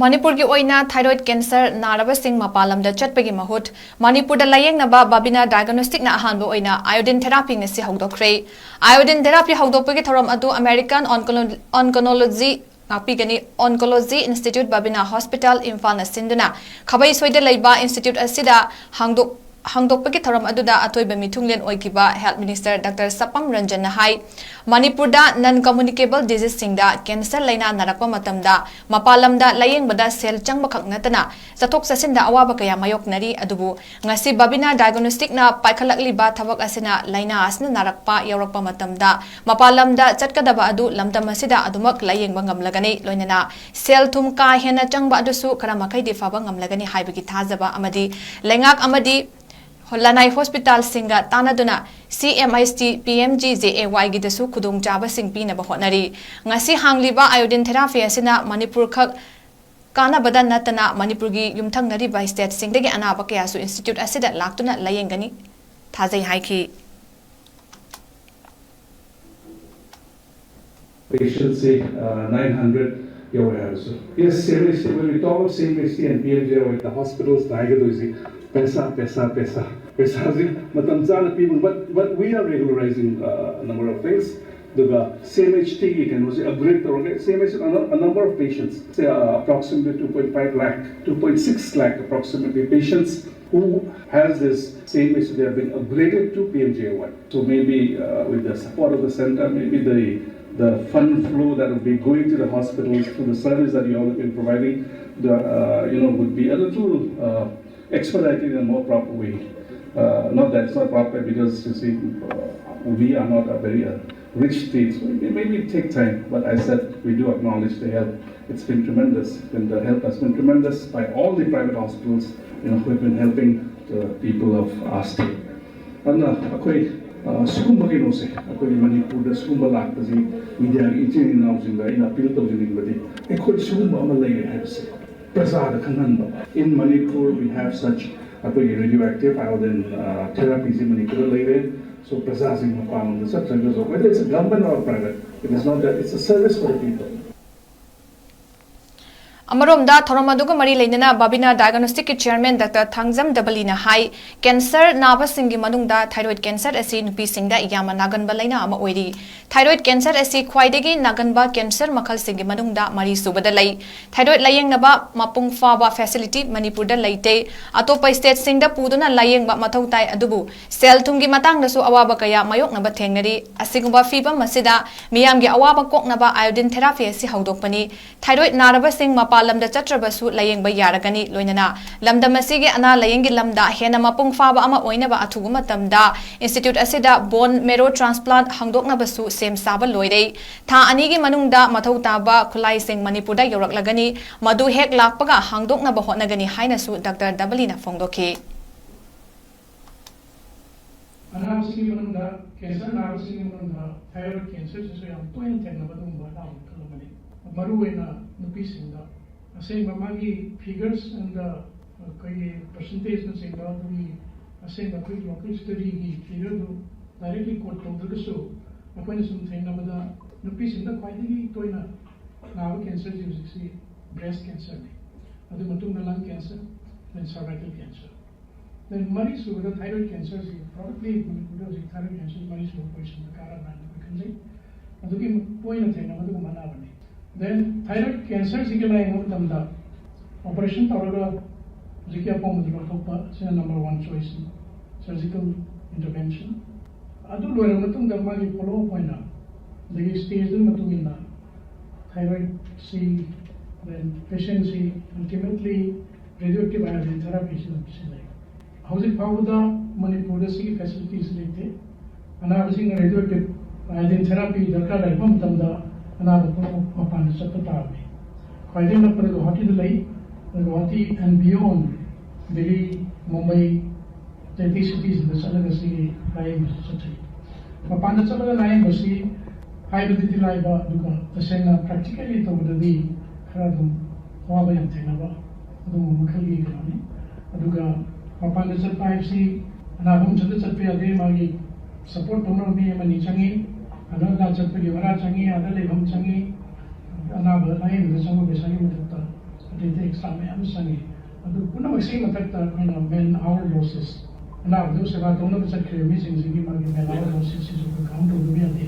manipur की ओइना thyroid cancer नारबसिंग मपालमदा चटपगी महूट मणिपुर लायेंगनबा बाबिना डायग्नोस्टिक ना अहानबो ओइना आयोडीन थेरापी ngasi हौदोखरे आयोडीन थेरापी हौदोपगी थोरम अदु अमेरिकन ऑन्कोलॉजी नापीगनी ऑन्कोलॉजी इंस्टीट्यूट बाबिना हॉस्पिटल इम्फाल सिंदुना खबै सोइदे लैबा इंस्टीट्यूट असिदा हांगदोपगी थोरम अदुदा अथोइबा मिथुंगलेन ओइकिबा health minister doctor Sapam Ranjan हाई मणिपुर नन कम्युनिकेबल डिजीज सिंगदा कैंसर लाइना नारकपा मतमदा मपालमदा लायेंगबदा सेल चंगबखक नतना चथोक चसिनदा अवाबा कया मायोकनरी अदुबु ngasi बाबिना डायग्नोस्टिक ना पाइखलकलिबा थबक असिना लाइना असना नारकपा यौरकपा मतमदा मपालमदा चटकदबा अदु लमदम असिदा अदुमक लायेंगबा ngamlagani लोइनना सेल थुम का हेना चंगबा अदुसु खरामखै दिफाबा ngamlagani हाइबगी थाजबा अमदी लेंगाक अमदी Lanai Hospital Singa Tanaduna CMIST PMG 𝗓𝗓𝗡𝗥 की दसु खुदोंग चाबा सिंग पीना बहोनरी ngasi hangliba iodine therapy asina manipur khak kana badan natana manipur gi yumthang nari by state singdagi anaba kaya su institute asida laktuna layengani thajai haiki patients say 900 euros. Yes, seriously, when we talk of CMIST and PMG with the hospitals, pesa. People, but we are regularizing a number of things. The CMHT can also upgrade the CMHT a number of patients, say approximately 2.5 lakh, 2.6 lakh approximately patients who has this CMHT, they have been upgraded to PMJ1. So maybe with the support of the center, maybe the fund flow that will be going to the hospitals through the service that you all have been providing, would be a little expedited in a more proper way. Not that it's not proper because you see, we are not a very rich state, so it may take time. But I said we do acknowledge the help. It's been tremendous, and the help has been tremendous by all the private hospitals, who have been helping the people of our state. And sumba ke no se, Manipur da sumba lakta ji media ichini nausing in appeal to jining badi. Sumba amalai hai se. Prasad khangan. In Manipur we have such radioactive iodine therapies in Manipur later. So prasazing mapam the substances of whether it's a government or private, it is not that it's a service for the people. अमरोमदा थोरमदुग मरी लेना बाबिना diagnostic के chairman doctor 𝗓𝗔𝗬𝗥𝗢𝗥 ना high cancer नाबसिंग मनुंगदा thyroid cancer असी नुपीसिंगदा यामा नागनबा लाइना अमा ओइरी thyroid cancer असी ख्वाइदगी नागनबा cancer मखलसिंग मनुंगदा मरी सुबदा लई थायराइड लायेंगनबा मपुंग फाबा फैसिलिटी मणिपुरदा लैते अतोपा स्टेट सिंगदा पुदुना लायेंगबा मथौ ताई अदुबु सेल थुंगी मतंगदसु अवाबा कया मायोकनबा थेंगनरी असिगुबा फिबम मसिदा मियामगी अवाबा कोकनबा आयोडीन थेरापी असी हौदोकपनी थायराइड नारबसिंग पालमदा चत्रबसु लायेंगबा यारगनी लोइनना लमदमसिगे अना लायेंगी लमदा हेना मपुंग फाबा अमा ओइनबा अथुगु मतमदा इंस्टीट्यूट असिदा बोन मेरो ट्रांसप्लांट हांगदोकनबसु सेम साबा लोइरे था अनिगी मनुंगदा मथौ ताबा खुलाई सिंग मणिपुरदा यौरकलगनी मदु हेक लाकपगा हांगदोकनबा होनगनी हाइनसु डॉक्टर डबलीना फोंगदोखी अनावसिंग मनुंगदा कैंसर नावसिंग मनुंगदा थायराइड कैंसर जसो याम तोइन थेंगनबा दुंबा लाव खलमनी मरुवेना नुपीसिंगदा Asing mamagi figures and percentage na sing daw dumi asing na local study gi figure do directly quote to the so ako ni sum thing na bada nupi sing da kwaidagi toina nawa cancer ji breast cancer ni adu matung na lung cancer then cervical cancer then mari su da thyroid cancer ji probably do thyroid cancer mari su question da kara na kanjai adu ki toina thing na bada mana bani then thyroid cancer is a operation number one choice surgical intervention. Adu loira matung da magi follow up na the stage din matung na thyroid C then patient C ultimately radioactive iodine therapy is housing powder Manipur C facilities lete ana housing radioactive iodine therapy darkar dai pam tamda Upon the Secretary. Quite up for the Guwahati and beyond Delhi, Mumbai, the cities in the Southern City, lying city. Upon the Southern line, the sea, high with the Laiba, the Sena practically to the Karadum, Wabi and Tenaba, the Mukali, Aduga, upon the Supply Sea, and I want to the Sapia de Magi support Tonobi and Manichangi. Another chapter, you are changi, other living changi, another line, the summer beside ꯑꯗꯩꯗꯤ extra ꯃꯌꯥꯝ ꯆꯪꯉꯤ ꯑꯗꯨ ꯄꯨꯝꯅꯃꯛꯁꯤꯒꯤ ꯃꯊꯛꯇ ꯑꯩꯈꯣꯏꯅ main ꯑꯋꯥꯔ ꯂꯣꯁꯦꯁ ꯑꯅꯥꯕꯗꯨ ꯁꯦꯕꯥ ꯇꯧꯅꯕ ꯆꯠꯈ꯭ꯔꯤꯕ ꯃꯤꯁꯤꯡꯁꯤꯒꯤ ꯃꯥꯒꯤ ꯃꯦꯟ ꯑꯋꯥꯔ ꯂꯣꯁꯦꯁꯁꯤꯁꯨ ꯑꯩꯈꯣꯏ ꯀꯥꯎꯟ ꯇꯧꯗꯕ ꯌꯥꯗꯦ